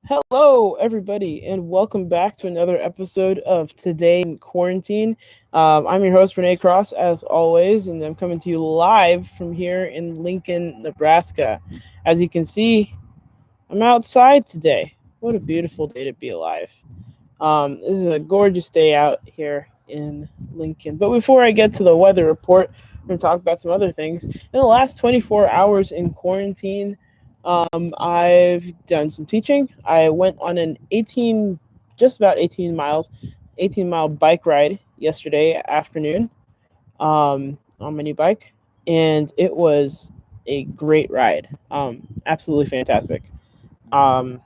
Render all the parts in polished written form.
Hello, everybody, and welcome back to another episode of Today in Quarantine. I'm your host, Renee Cross, as always, and I'm coming to you live from here in Lincoln, Nebraska. As you can see, I'm outside today. What a beautiful day to be alive. This is a gorgeous day out here in Lincoln. But before I get to the weather report, we're going to talk about some other things. In the last 24 hours in quarantine, I've done some teaching. I went on an just about 18 miles, 18-mile bike ride yesterday afternoon on my new bike, and it was a great ride. Absolutely fantastic. Um,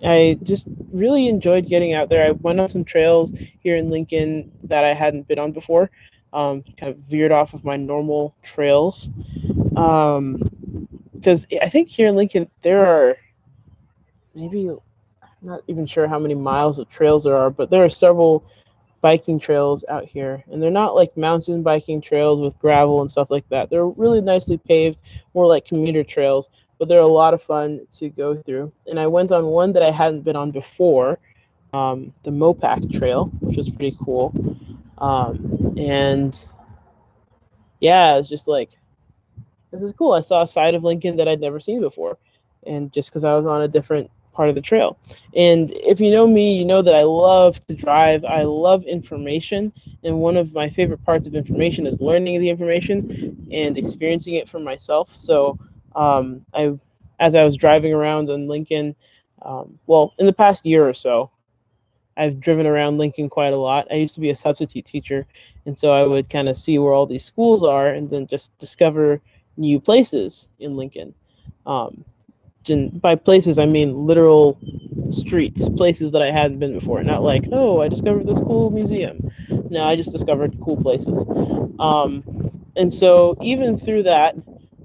I just really enjoyed getting out there. I went on some trails here in Lincoln that I hadn't been on before. Kind of veered off of my normal trails. Because I think here in Lincoln there are maybe I'm not even sure how many miles of trails there are, but there are several biking trails out here, and they're not like mountain biking trails with gravel and stuff like that. They're really nicely paved, more like commuter trails, but they're a lot of fun to go through. And I went on one that I hadn't been on before, the Mopac Trail, which was pretty cool. And yeah, it's just like this is cool. I saw a side of Lincoln that I'd never seen before, and just because I was on a different part of the trail. And if you know me, you know that I love to drive. I love information, and one of my favorite parts of information is learning the information and experiencing it for myself. So, as I was driving around in Lincoln, well, in the past year or so, I've driven around Lincoln quite a lot. I used to be a substitute teacher, and so I would kind of see where all these schools are, and then just discover new places in Lincoln. Um, and by places, I mean literal streets, places that I hadn't been before. Not like, oh, I discovered this cool museum. No, I just discovered cool places. Um, and so, even through that,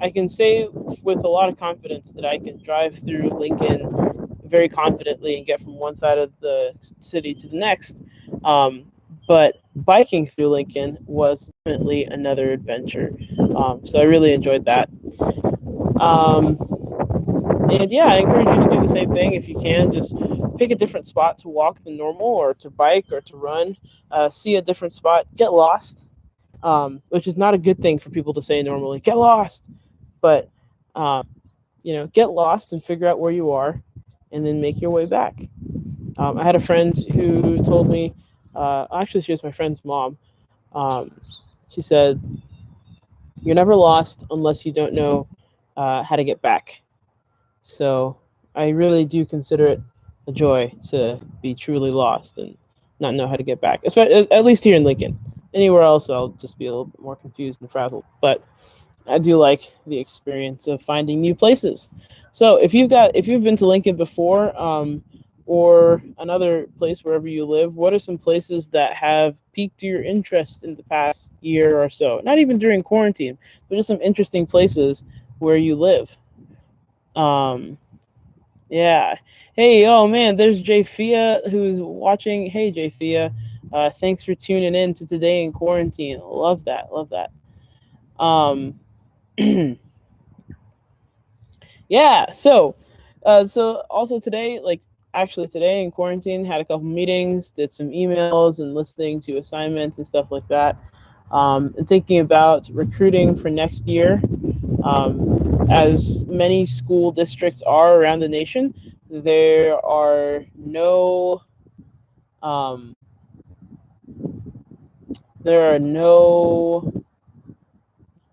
I can say with a lot of confidence that I can drive through Lincoln very confidently and get from one side of the city to the next. Um, but biking through Lincoln was definitely another adventure. So I really enjoyed that. Um, and yeah, I encourage you to do the same thing if you can. Just pick a different spot to walk than normal, or to bike, or to run. See a different spot. Get lost, which is not a good thing for people to say normally. Get lost, but um, get lost and figure out where you are, and then make your way back. I had a friend who told me, actually, she was my friend's mom. Um, she said, "You're never lost unless you don't know how to get back." So I really do consider it a joy to be truly lost and not know how to get back, especially at least here in Lincoln. Anywhere else, I'll just be a little bit more confused and frazzled. But I do like the experience of finding new places. So if you've been to Lincoln before, or another place wherever you live, what are some places that have piqued your interest in the past year or so? Not even during quarantine, but just some interesting places where you live. Um, yeah. Hey, oh man, there's Jafia who's watching. Hey, Jafia. Thanks for tuning in to Today in Quarantine. Love that. Love that. Um, yeah. So also today, like actually today in quarantine, had a couple meetings, did some emails, and listening to assignments and stuff like that. And thinking about recruiting for next year. As many school districts are around the nation, there are no um, there are no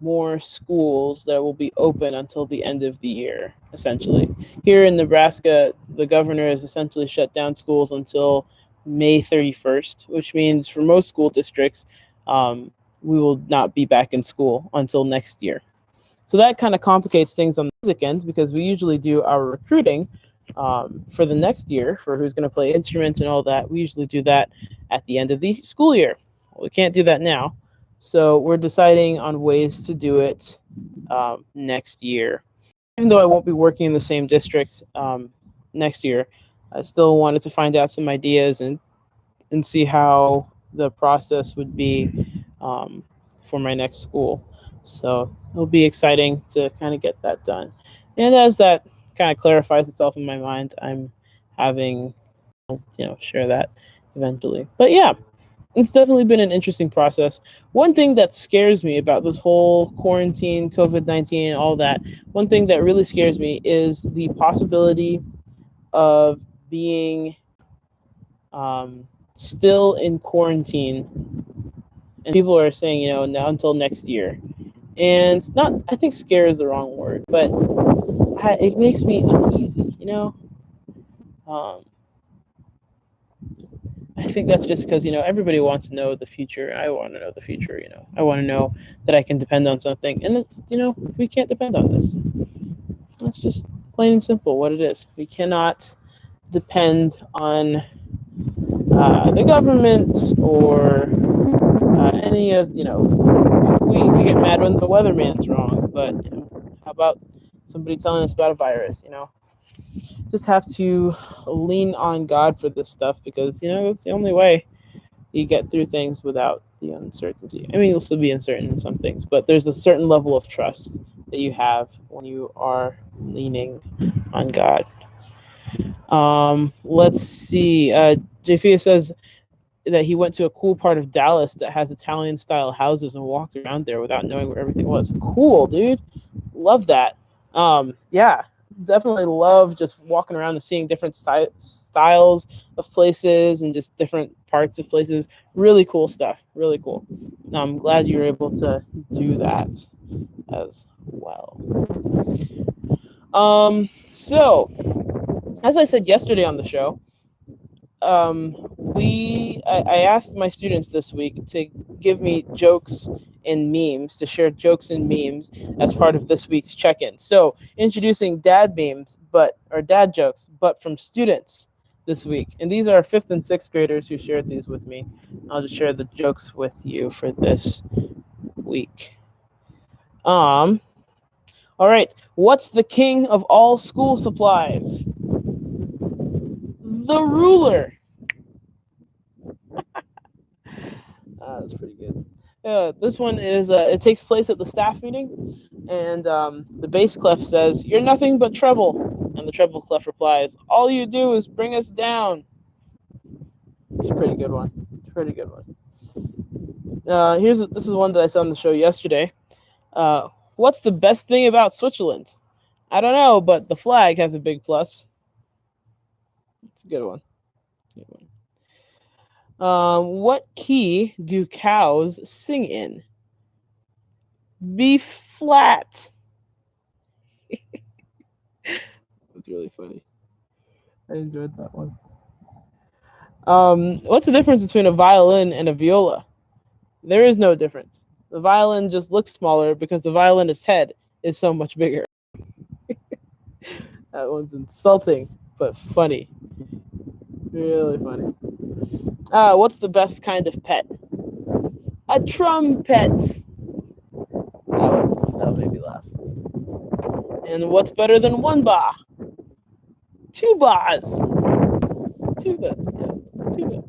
more schools that will be open until the end of the year, essentially. Here in Nebraska, the governor has essentially shut down schools until May 31st, which means for most school districts, we will not be back in school until next year. So that kind of complicates things on the music end because we usually do our recruiting for the next year for who's going to play instruments and all that. We usually do that at the end of the school year. Well, we can't do that now. So we're deciding on ways to do it next year. Even though I won't be working in the same district next year, I still wanted to find out some ideas and see how the process would be for my next school. So it'll be exciting to kind of get that done. And as that kind of clarifies itself in my mind, I'm having, share that eventually. But yeah, it's definitely been an interesting process. One thing that scares me about this whole quarantine, COVID-19, all that, one thing that really scares me is the possibility of being still in quarantine. And people are saying, now until next year. And not, I think scare is the wrong word, but it makes me uneasy. Um, I think that's just because, everybody wants to know the future. I want to know the future. I want to know that I can depend on something. And it's, we can't depend on this. That's just plain and simple what it is. We cannot depend on the government or any of, we get mad when the weatherman's wrong. But, how about somebody telling us about a virus, Just have to lean on God for this stuff because, it's the only way you get through things without the uncertainty. I mean, you'll still be uncertain in some things, but there's a certain level of trust that you have when you are leaning on God. Let's see. Jafia says that he went to a cool part of Dallas that has Italian-style houses and walked around there without knowing where everything was. Cool, dude. Love that. Yeah, definitely love just walking around and seeing different styles of places and just different parts of places. Really cool stuff. Really cool. I'm glad you were able to do that as well. So, as I said yesterday on the show, I asked my students this week to give me jokes and memes, to share jokes and memes as part of this week's check-in. So introducing dad memes, or dad jokes, but from students this week. And these are 5th and 6th graders who shared these with me. I'll just share the jokes with you for this week. All right. What's the king of all school supplies? The ruler. That's pretty good. This one is, it takes place at the staff meeting, and the bass clef says, "You're nothing but treble." And the treble clef replies, "All you do is bring us down." It's a pretty good one. This is one that I saw on the show yesterday. What's the best thing about Switzerland? I don't know, but the flag has a big plus. It's a good one. What key do cows sing in? B flat. That's really funny. I enjoyed that one. What's the difference between a violin and a viola? There is no difference. The violin just looks smaller because the violinist's head is so much bigger. That one's insulting, but funny. Really funny. What's the best kind of pet? A trumpet. That made me laugh. And what's better than one ba? 2 bas. Tuba. Yeah, tuba.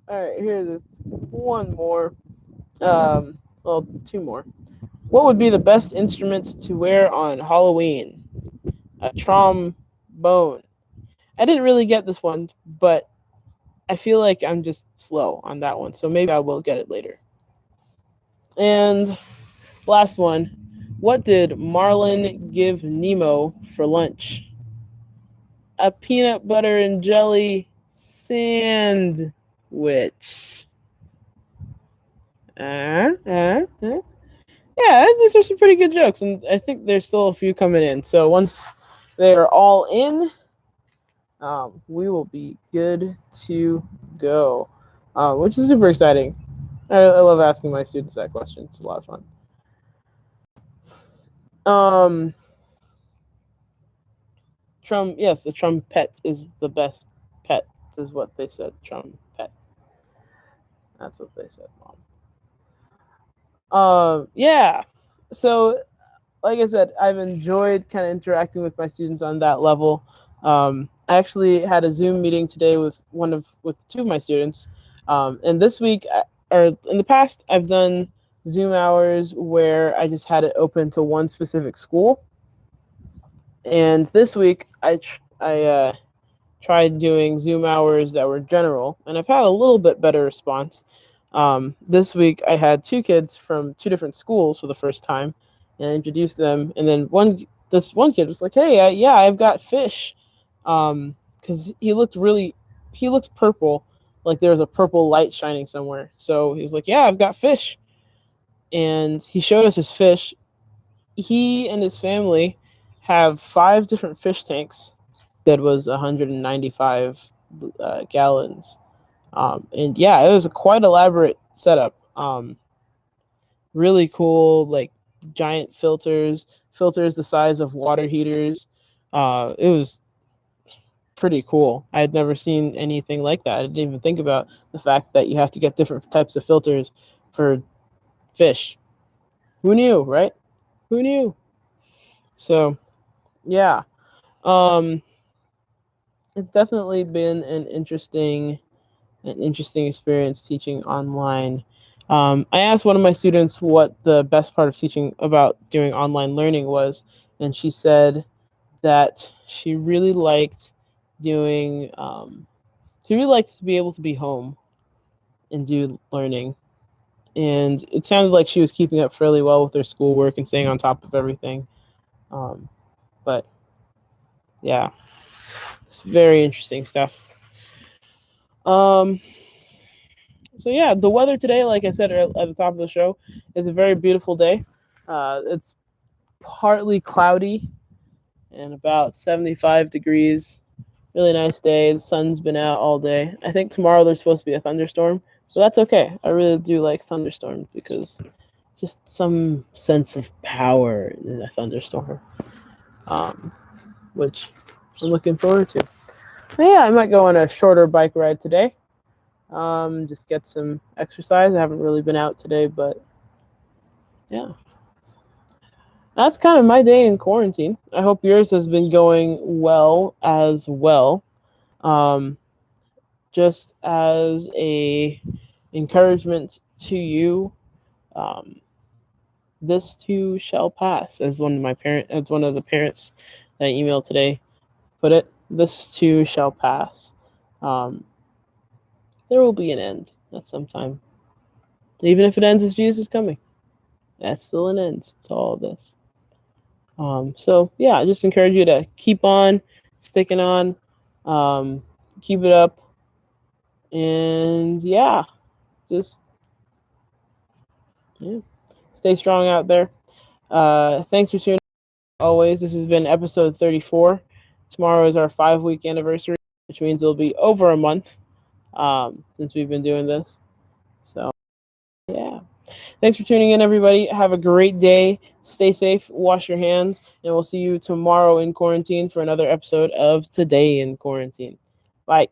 All right, here's one more. Well, 2 more. What would be the best instrument to wear on Halloween? A trombone. I didn't really get this one, but I feel like I'm just slow on that one, so maybe I will get it later. And last one. What did Marlin give Nemo for lunch? A peanut butter and jelly sandwich. Yeah, these are some pretty good jokes, and I think there's still a few coming in. So once they are all in, we will be good to go, which is super exciting. I love asking my students that question. It's a lot of fun. Yes, the trumpet is the best pet, is what they said. Trumpet. That's what they said, Mom. Yeah. So, like I said, I've enjoyed kind of interacting with my students on that level. I actually had a Zoom meeting today with 2 of my students. And this week, or in the past, I've done Zoom hours where I just had it open to one specific school. And this week, I I tried doing Zoom hours that were general, and I've had a little bit better response. This week, I had two kids from two different schools for the first time, and I introduced them. And then this one kid was like, "Hey, yeah, I've got fish," because he looked purple, like there was a purple light shining somewhere. So he was like, "Yeah, I've got fish," and he showed us his fish. He and his family have 5 different fish tanks that was 195 gallons. And yeah, it was a quite elaborate setup. Really cool, like giant filters the size of water heaters. It was pretty cool. I had never seen anything like that. I didn't even think about the fact that you have to get different types of filters for fish. Who knew, right? Who knew? So, yeah. Um, it's definitely been an interesting experience teaching online. I asked one of my students what the best part of teaching about doing online learning was, and she said that she really liked to be able to be home and do learning. And it sounded like she was keeping up fairly well with her schoolwork and staying on top of everything. But yeah, it's very interesting stuff. Um, So yeah, the weather today, like I said at the top of the show, is a very beautiful day. It's partly cloudy and about 75 degrees. Really nice day. The sun's been out all day. I think tomorrow there's supposed to be a thunderstorm, but that's okay. I really do like thunderstorms because just some sense of power in a thunderstorm, which I'm looking forward to. But yeah, I might go on a shorter bike ride today. Just get some exercise. I haven't really been out today, but yeah. That's kind of my day in quarantine. I hope yours has been going well as well. Um, just as a encouragement to you, um, this too shall pass. As one of the parents that I emailed today put it, this too shall pass. Um, there will be an end at some time, even if it ends with Jesus coming. That's still an end to all of this. So yeah, I just encourage you to keep on sticking on, keep it up, and yeah, just yeah, stay strong out there. Thanks for tuning in. Always, this has been episode 34. Tomorrow is our 5-week anniversary, which means it'll be over a month since we've been doing this. So yeah. Thanks for tuning in, everybody. Have a great day. Stay safe, wash your hands, and we'll see you tomorrow in quarantine for another episode of Today in Quarantine. Bye.